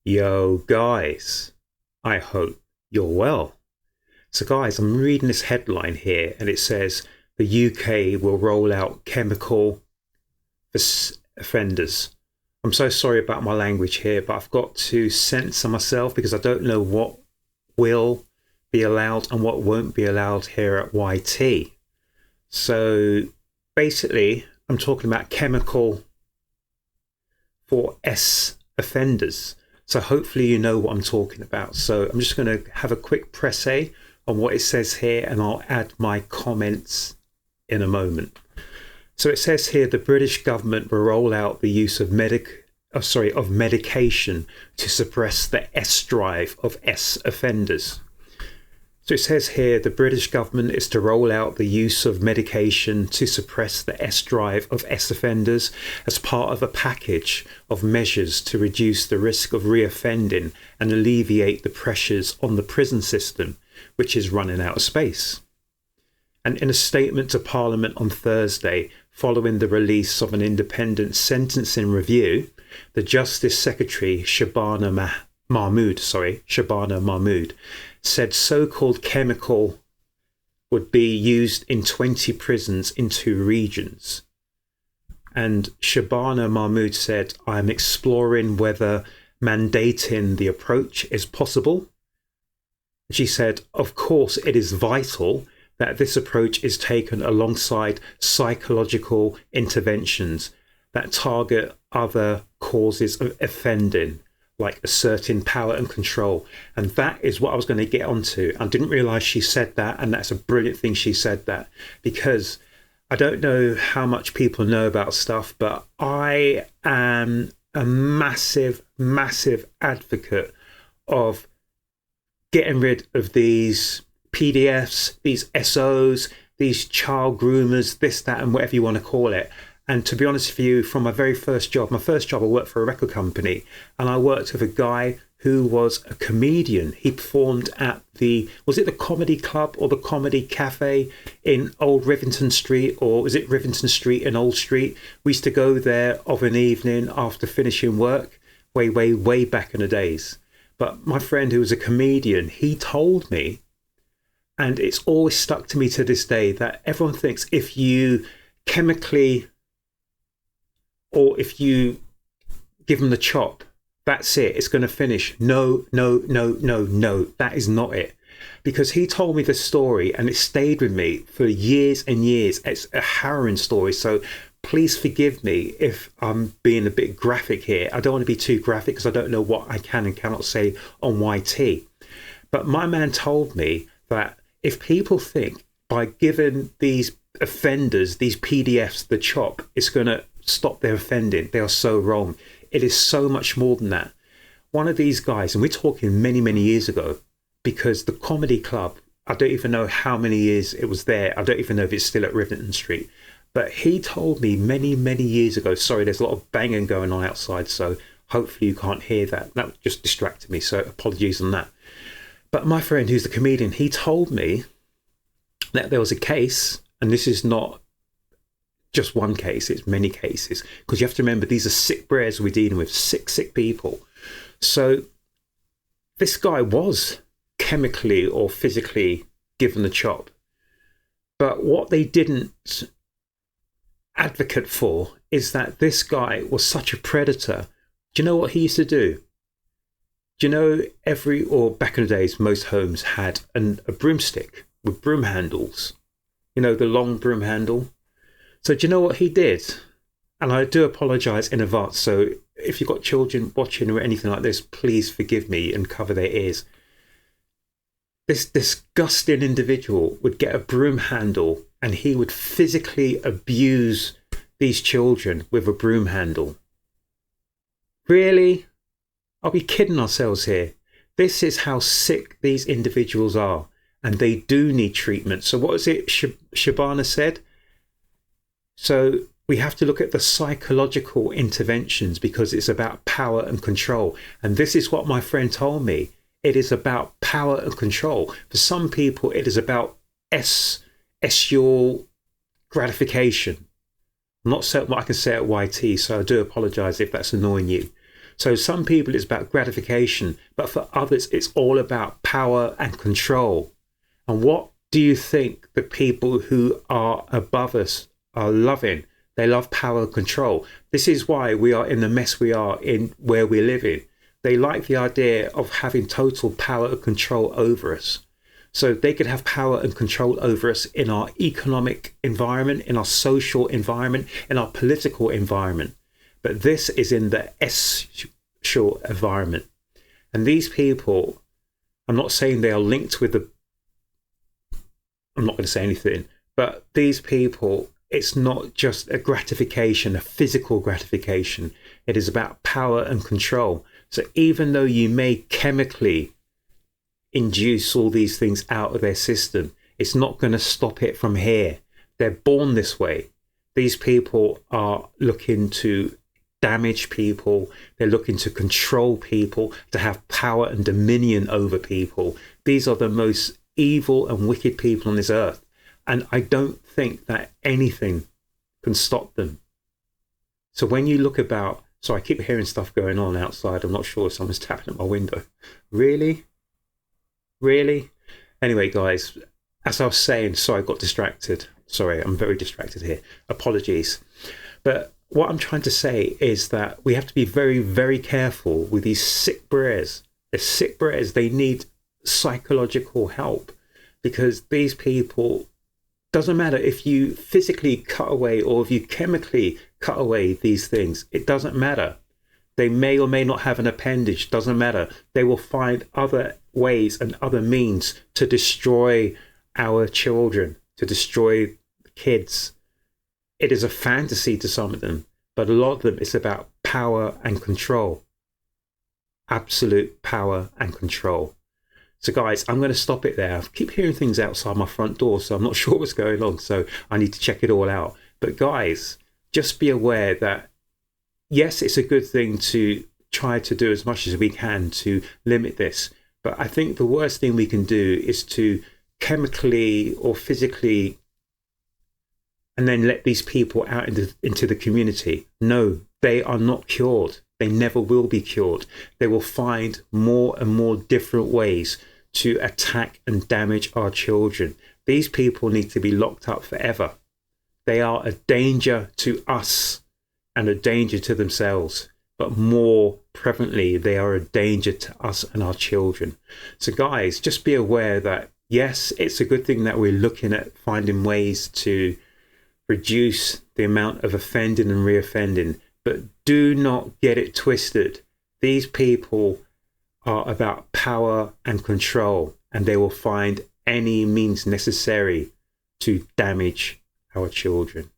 Yo, guys, I hope you're well. So, guys, I'm reading this headline here and it says the UK will roll out chemical for offenders. I'm so sorry about my language here, but I've got to censor myself because I don't know what will be allowed and what won't be allowed here at YT. So, basically, I'm talking about chemical for offenders. So hopefully you know what I'm talking about. So I'm just going to have a quick press A on what it says here and I'll add my comments in a moment. So it says here the British government will roll out the use of medication to suppress the S drive of S offenders. So it says here the British government is to roll out the use of medication to suppress the S drive of S offenders as part of a package of measures to reduce the risk of reoffending and alleviate the pressures on the prison system, which is running out of space. And in a statement to Parliament on Thursday, following the release of an independent sentencing review, the Justice Secretary Shabana Mahmood said so-called chemical would be used in 20 prisons in 2 regions. And Shabana Mahmood said, I'm exploring whether mandating the approach is possible. She said, of course, it is vital that this approach is taken alongside psychological interventions that target other causes of offending, like asserting power and control. And that is what I was going to get onto. I didn't realize she said that, and that's a brilliant thing she said that, because I don't know how much people know about stuff, but I am a massive advocate of getting rid of these PDFs, these SOs, these child groomers, this, that, and whatever you want to call it. And to be honest with you, from my first job, I worked for a record company, and I worked with a guy who was a comedian. He performed at was it the Comedy Club or the Comedy Cafe in Old Rivington Street, or was it Rivington Street in Old Street? We used to go there of an evening after finishing work, way back in the days. But my friend who was a comedian, he told me, and it's always stuck to me to this day, that everyone thinks if you chemically, or if you give them the chop, that's it, it's going to finish. No, that is not it. Because he told me the story and it stayed with me for years and years. It's a harrowing story, so please forgive me if I'm being a bit graphic here. I don't want to be too graphic because I don't know what I can and cannot say on YT. But my man told me that if people think by giving these offenders, these PDFs, the chop, it's going to stop their offending, they are so wrong. It is so much more than that. One of these guys, and we're talking many years ago, because the Comedy Club, I don't even know how many years it was there. I don't even know if it's still at Rivington Street. But he told me many years ago, sorry, there's a lot of banging going on outside, so hopefully you can't hear that. That just distracted me, so apologies on that. But my friend who's the comedian, he told me that there was a case, and this is not just one case, it's many cases, because you have to remember these are sick bears we're dealing with, sick people. So this guy was chemically or physically given the chop, but what they didn't advocate for is that this guy was such a predator. Do you know what he used to do? Do you know, back in the days, most homes had a broomstick with broom handles, you know, the long broom handle. So do you know what he did? And I do apologize in advance. So if you've got children watching or anything like this, please forgive me and cover their ears. This disgusting individual would get a broom handle and he would physically abuse these children with a broom handle. Really? Are we kidding ourselves here? This is how sick these individuals are, and they do need treatment. So what is it Shabana said? So we have to look at the psychological interventions because it's about power and control. And this is what my friend told me. It is about power and control. For some people, it is about your gratification. I'm not certain what I can say at YT, so I do apologize if that's annoying you. So some people it's about gratification, but for others it's all about power and control. And what do you think the people who are above us are loving? They love power and control. This is why we are in the mess we are in where we live in. They like the idea of having total power and control over us. So they could have power and control over us in our economic environment, in our social environment, in our political environment. But this is in the social environment. And these people, I'm not saying they are linked with I'm not going to say anything, but these people, it's not just a gratification, a physical gratification. It is about power and control. So even though you may chemically induce all these things out of their system, it's not going to stop it from here. They're born this way. These people are looking to damage people. They're looking to control people, to have power and dominion over people. These are the most evil and wicked people on this earth. And I don't think that anything can stop them. So when you look about, so I keep hearing stuff going on outside. I'm not sure if someone's tapping at my window. Really? Anyway, guys, as I was saying, sorry, I got distracted. Sorry, I'm very distracted here. Apologies. But what I'm trying to say is that we have to be very, very careful with these sick bears. They're sick bears. They need psychological help, because these people, doesn't matter if you physically cut away or if you chemically cut away these things, it doesn't matter. They may or may not have an appendage, doesn't matter. They will find other ways and other means to destroy our children, to destroy kids. It is a fantasy to some of them, but a lot of them it's about power and control. Absolute power and control. So guys, I'm going to stop it there. I keep hearing things outside my front door, so I'm not sure what's going on. So I need to check it all out. But guys, just be aware that, yes, it's a good thing to try to do as much as we can to limit this. But I think the worst thing we can do is to chemically or physically and then let these people out into the community. No, they are not cured. They never will be cured. They will find more and more different ways to attack and damage our children. These people need to be locked up forever. They are a danger to us and a danger to themselves. But more prevalently, they are a danger to us and our children. So guys, just be aware that, yes, it's a good thing that we're looking at finding ways to reduce the amount of offending and reoffending. But do not get it twisted. These people are about power and control, and they will find any means necessary to damage our children.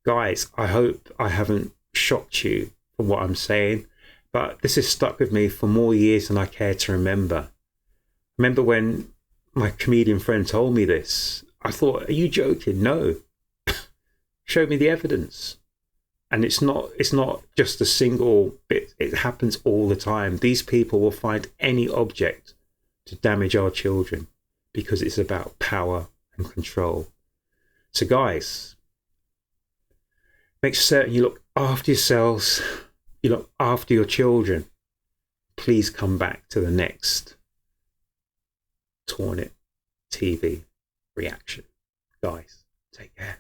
Guys, I hope I haven't shocked you from what I'm saying, but this has stuck with me for more years than I care to remember. Remember when my comedian friend told me this, I thought, are you joking? No. Show me the evidence. And it's not just a single bit. It happens all the time. These people will find any object to damage our children because it's about power and control. So guys, make certain you look after yourselves, you look after your children. Please come back to the next Torn It TV reaction. Guys, take care.